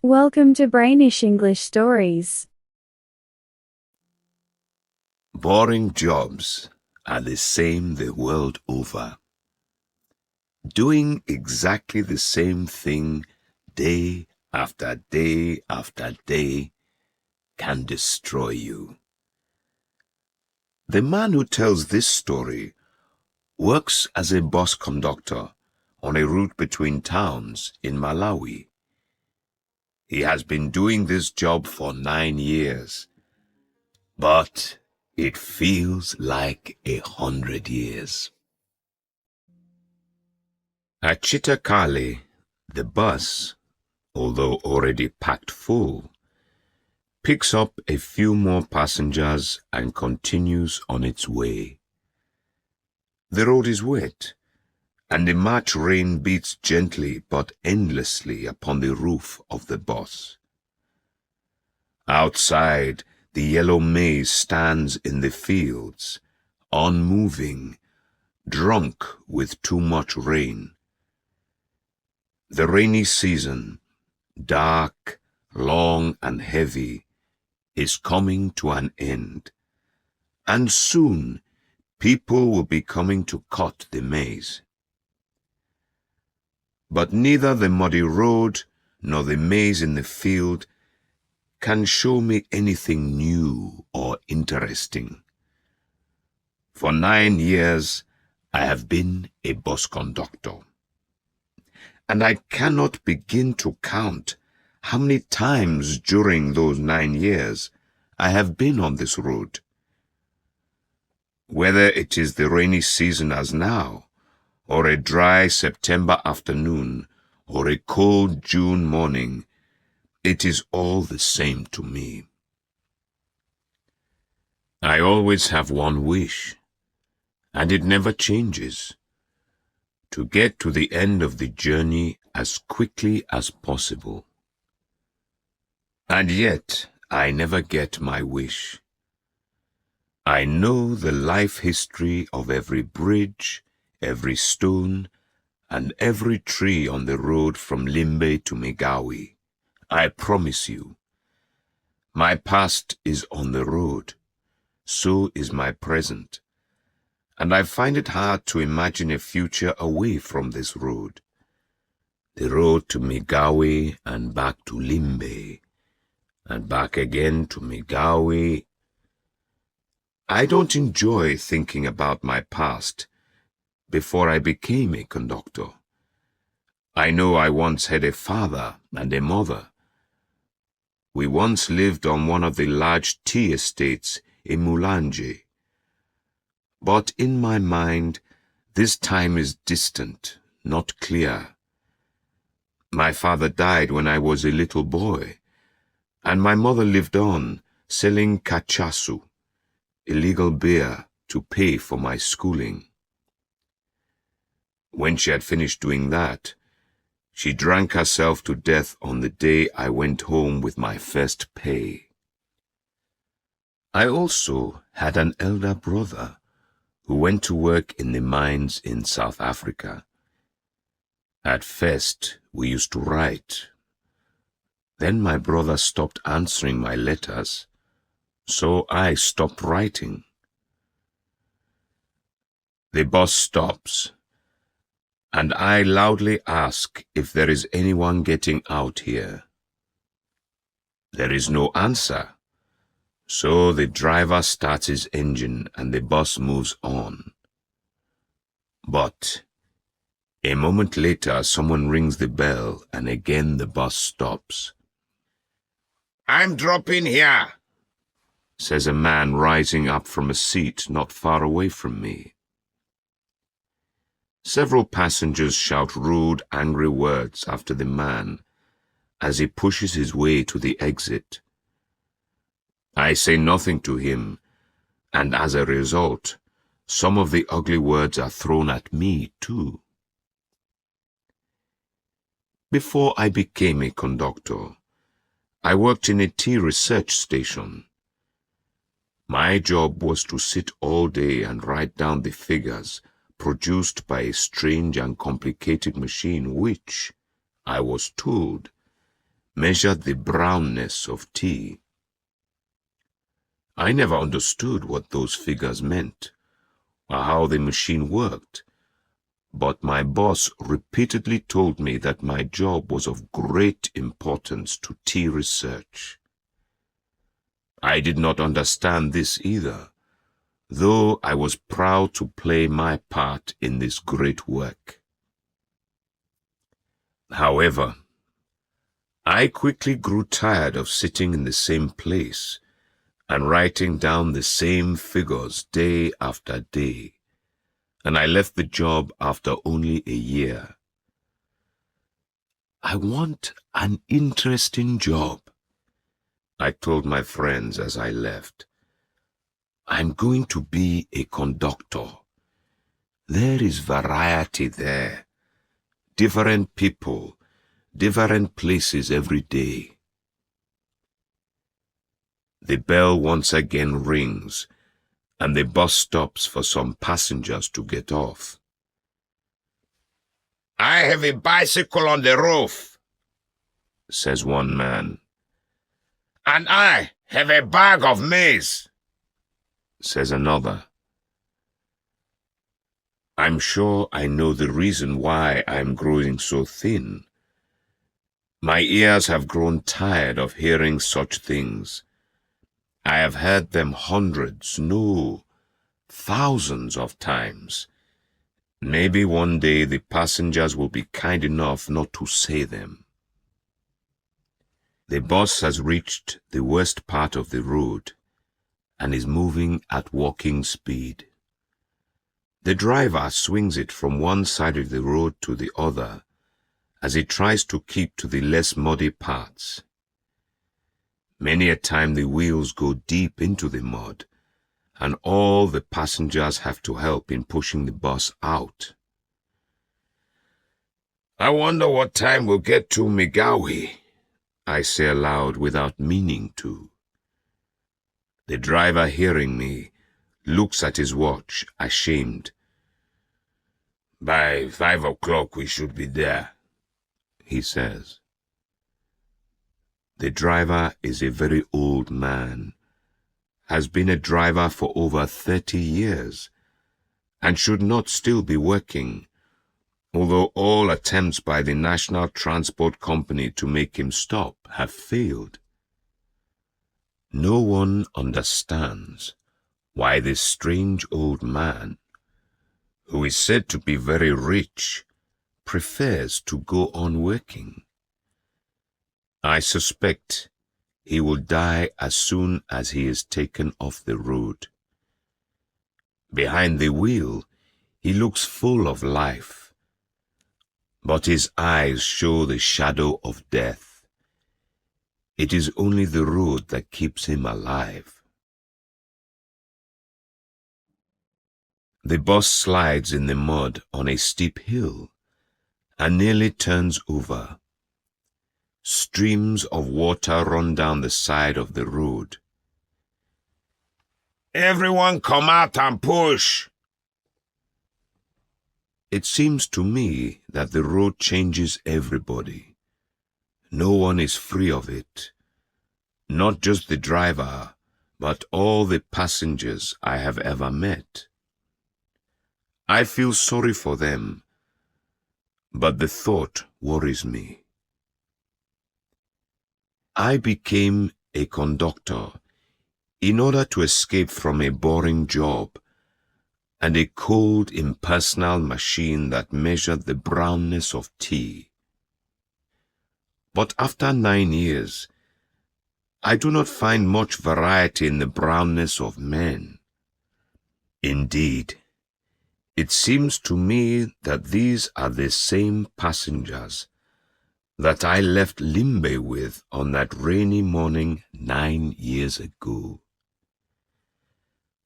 Welcome to Brainish English Stories. Boring jobs are the same the world over. Doing exactly the same thing day after day after day can destroy you. The man who tells this story works as a bus conductor on a route between towns in Malawi. He has been doing this job for 9 years, but it feels like 100 years. At Chitakale, the bus, although already packed full, picks up a few more passengers and continues on its way. The road is wet, and the March rain beats gently but endlessly upon the roof of the bus. Outside, the yellow maize stands in the fields, unmoving, drunk with too much rain. The rainy season, dark, long, and heavy, is coming to an end, and soon people will be coming to cut the maize. But neither the muddy road nor the maize in the field can show me anything new or interesting. For 9 years, I have been a bus conductor, and I cannot begin to count how many times during those 9 years I have been on this road. Whether it is the rainy season as now, or a dry September afternoon, or a cold June morning, it is all the same to me. I always have one wish, and it never changes: to get to the end of the journey as quickly as possible. And yet, I never get my wish. I know the life history of every bridge, every stone, and every tree on the road from Limbe to Megawi. I promise you. My past is on the road, so is my present, and I find it hard to imagine a future away from this road. The road to Megawi and back to Limbe, and back again to Megawi. I don't enjoy thinking about my past before I became a conductor. I know I once had a father and a mother. We once lived on one of the large tea estates in Mulanje. But in my mind, this time is distant, not clear. My father died when I was a little boy, and my mother lived on, selling kachasu, illegal beer, to pay for my schooling. When she had finished doing that, she drank herself to death on the day I went home with my first pay. I also had an elder brother who went to work in the mines in South Africa. At first, we used to write. Then my brother stopped answering my letters, so I stopped writing. The bus stops, and I loudly ask if there is anyone getting out here. There is no answer, so the driver starts his engine and the bus moves on. But a moment later, someone rings the bell, and again the bus stops. "I'm dropping here," says a man rising up from a seat not far away from me. Several passengers shout rude, angry words after the man as he pushes his way to the exit. I say nothing to him, and as a result, some of the ugly words are thrown at me too. Before I became a conductor, I worked in a tea research station. My job was to sit all day and write down the figures produced by a strange and complicated machine which, I was told, measured the brownness of tea. I never understood what those figures meant or how the machine worked, but my boss repeatedly told me that my job was of great importance to tea research. I did not understand this either, though I was proud to play my part in this great work. However, I quickly grew tired of sitting in the same place and writing down the same figures day after day, and I left the job after only a year. I want an interesting job, I told my friends as I left. I'm going to be a conductor. There is variety there. Different people, different places every day. The bell once again rings, and the bus stops for some passengers to get off. "I have a bicycle on the roof," says one man. "And I have a bag of maize," says another. I'm sure I know the reason why I'm growing so thin. My ears have grown tired of hearing such things. I have heard them hundreds, no, thousands of times. Maybe one day the passengers will be kind enough not to say them. The bus has reached the worst part of the road and is moving at walking speed. The driver swings it from one side of the road to the other as he tries to keep to the less muddy parts. Many a time the wheels go deep into the mud, and all the passengers have to help in pushing the bus out. "I wonder what time we'll get to Migawi," I say aloud without meaning to. The driver, hearing me, looks at his watch, ashamed. "By 5 o'clock we should be there," he says. The driver is a very old man, has been a driver for over 30 years, and should not still be working, although all attempts by the National Transport Company to make him stop have failed. No one understands why this strange old man, who is said to be very rich, prefers to go on working. I suspect he will die as soon as he is taken off the road. Behind the wheel, he looks full of life, but his eyes show the shadow of death. It is only the road that keeps him alive. The bus slides in the mud on a steep hill and nearly turns over. Streams of water run down the side of the road. "Everyone come out and push!" It seems to me that the road changes everybody. No one is free of it. Not just the driver, but all the passengers I have ever met. I feel sorry for them, but the thought worries me. I became a conductor in order to escape from a boring job and a cold, impersonal machine that measured the brownness of tea. But after 9 years, I do not find much variety in the brownness of men. Indeed, it seems to me that these are the same passengers that I left Limbe with on that rainy morning 9 years ago.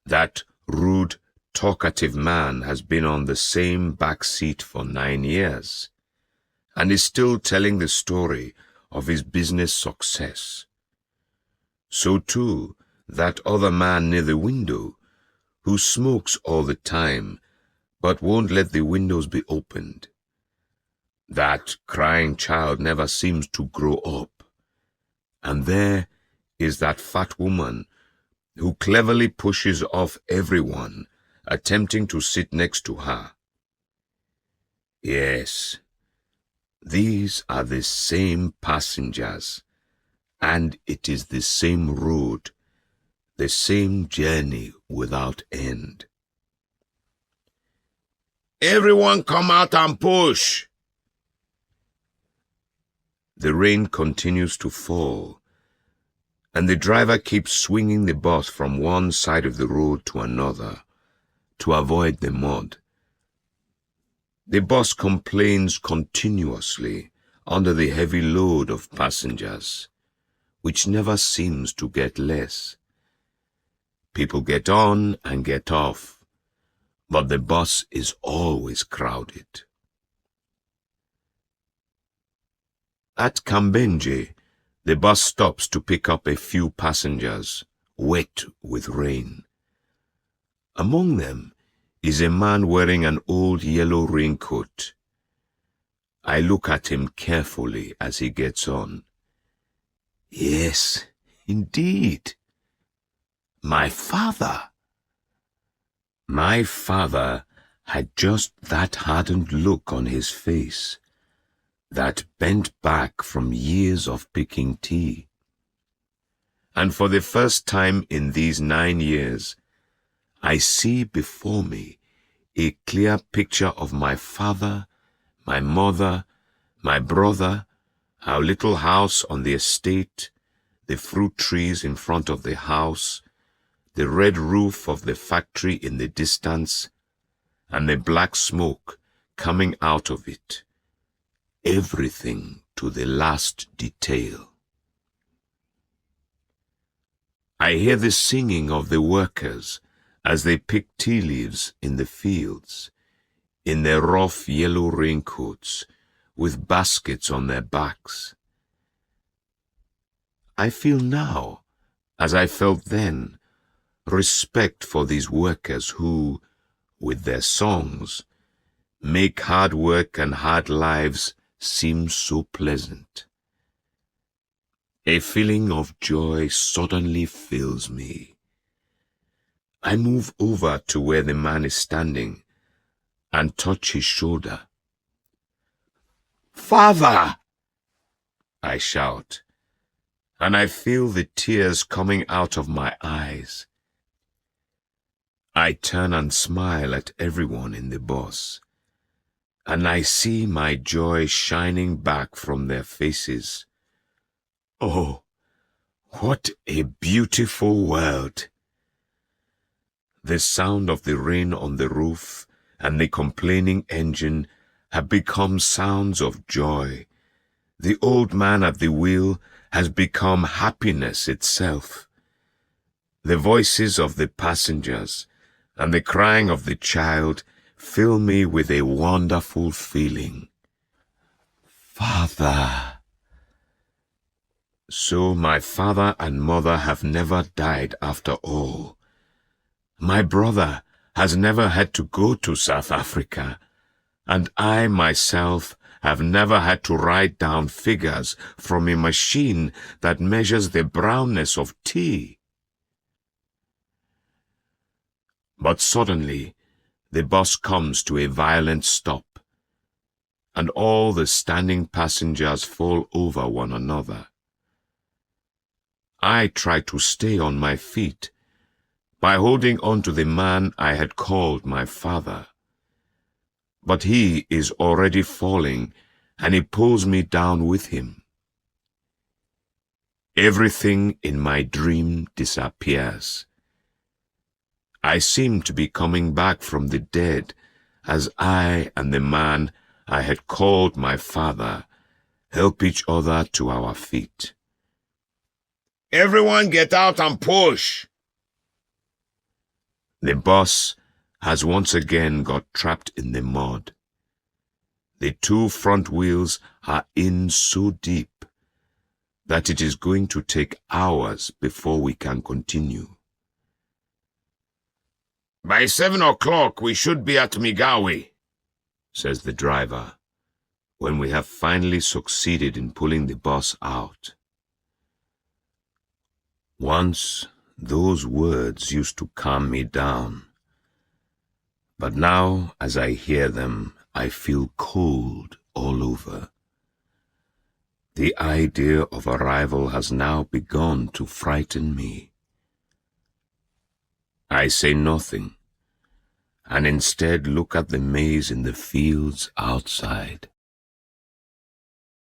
That rude, talkative man has been on the same back seat for 9 years, and is still telling the story of his business success. So too, that other man near the window, who smokes all the time, but won't let the windows be opened. That crying child never seems to grow up, And there is that fat woman who cleverly pushes off everyone attempting to sit next to her. Yes, these are the same passengers, and it is the same road, the same journey without end. Everyone come out and push! The rain continues to fall, and the driver keeps swinging the bus from one side of the road to another to avoid the mud. The bus complains continuously under the heavy load of passengers, which never seems to get less. People get on and get off, but the bus is always crowded. At Kambenje, the bus stops to pick up a few passengers, wet with rain. Among them is a man wearing an old yellow raincoat. I look at him carefully as he gets on. Yes, indeed. My father. My father had just that hardened look on his face, that bent back from years of picking tea. And for the first time in these 9 years, I see before me a clear picture of my father, my mother, my brother, our little house on the estate, the fruit trees in front of the house, the red roof of the factory in the distance, and the black smoke coming out of it. Everything to the last detail. I hear the singing of the workers as they pick tea leaves in the fields, in their rough yellow raincoats, with baskets on their backs. I feel now, as I felt then, respect for these workers who, with their songs, make hard work and hard lives seem so pleasant. A feeling of joy suddenly fills me. I move over to where the man is standing and touch his shoulder. "Father!" I shout, and I feel the tears coming out of my eyes. I turn and smile at everyone in the bus, and I see my joy shining back from their faces. Oh, what a beautiful world! The sound of the rain on the roof and the complaining engine have become sounds of joy. The old man at the wheel has become happiness itself. The voices of the passengers and the crying of the child fill me with a wonderful feeling. Father! So my father and mother have never died after all. My brother has never had to go to South Africa, and I myself have never had to write down figures from a machine that measures the brownness of tea. But suddenly, the bus comes to a violent stop, and all the standing passengers fall over one another. I try to stay on my feet by holding on to the man I had called my father. But he is already falling, and he pulls me down with him. Everything in my dream disappears. I seem to be coming back from the dead as I and the man I had called my father help each other to our feet. Everyone get out and push! The bus has once again got trapped in the mud. The 2 front wheels are in so deep that it is going to take hours before we can continue. By 7 o'clock we should be at Migawe, says the driver, when we have finally succeeded in pulling the bus out. Once, those words used to calm me down. But now, as I hear them, I feel cold all over. The idea of arrival has now begun to frighten me. I say nothing, and instead look at the maze in the fields outside.